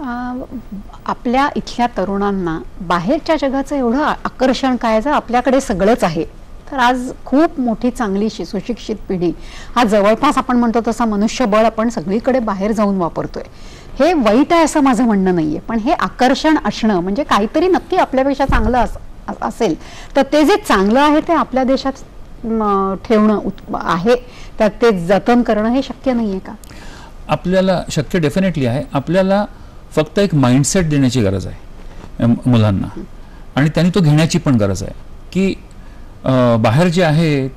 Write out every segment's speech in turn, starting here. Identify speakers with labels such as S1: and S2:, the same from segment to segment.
S1: आपल्या इथल्या तरुणांना बाहेरच्या जगाचं एवढं आकर्षण काय, जर आपल्याकडे सगळंच आहे तर आज खूप मोठी चांगली सुशिक्षित पिढी, हा जवळपास आपण म्हणतो तसा मनुष्यबळ आपण सगळीकडे बाहेर जाऊन वापरतोय. हे वाईट आहे असं माझं म्हणणं नाहीये, पण हे आकर्षण असणं म्हणजे काहीतरी नक्की आपल्यापेक्षा चांगलं असेल तर ते जे चांगलं आहे ते आपल्या देशात ठेवणं आहे, तर ते जतन करणं हे शक्य नाहीये का?
S2: आपल्याला शक्य डेफिनेटली आहे. आपल्याला फक्त एक माइंडसेट देण्याची गरज आहे मुलांना, आणि त्यांनी तो घेण्याची पण गरज आहे की बाहेर जे आहे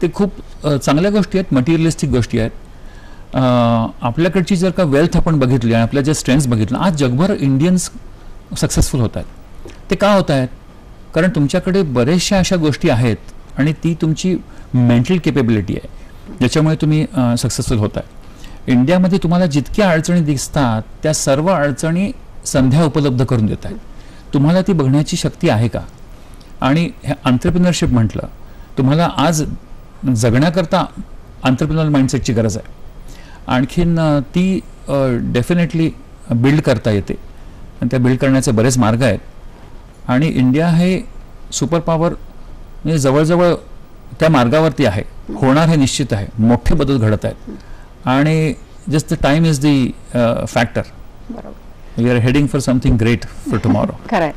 S2: ते खूप चांगल्या गोष्टी आहेत, मटेरियलिस्टिक गोष्टी आहेत. आपल्याकडची जर का वेल्थ आपण बघितली आणि आपल्या जे स्ट्रेंथ्स बघितलं, आज जगभर इंडियन्स सक्सेसफुल होत आहेत. ते का होत आहेत? कारण तुमच्याकडे बऱ्याचशा अशा गोष्टी आहेत आणि ती तुमची मेंटल केपेबिलिटी आहे ज्याच्यामुळे तुम्ही सक्सेसफुल होत आहे. इंडियामध्ये तुम्हाला जितक्या अडचणी दिसतात त्या सर्व अडचणी संध्या उपलब्ध करून देत आहेत. तुम्हाला ती बघण्याची शक्ती आहे का? आणि हे एंटरप्रेन्योरशिप म्हटलं, तुम्हाला आज जगण्याकरता एंटरप्रेन्योर माइंडसेटची गरज आहे. आणखीन ती डेफिनेटली बिल्ड करता येते आणि त्या बिल्ड करण्याचे बरेच मार्ग आहेत. आणि इंडिया हे सुपर पॉवर म्हणजे जवळजवळ त्या मार्गावरती आहे, होणार हे निश्चित आहे. मोठे बदल घडत आहेत आणि just the time is the factor. We are heading for something great for tomorrow.
S1: खरं आहे.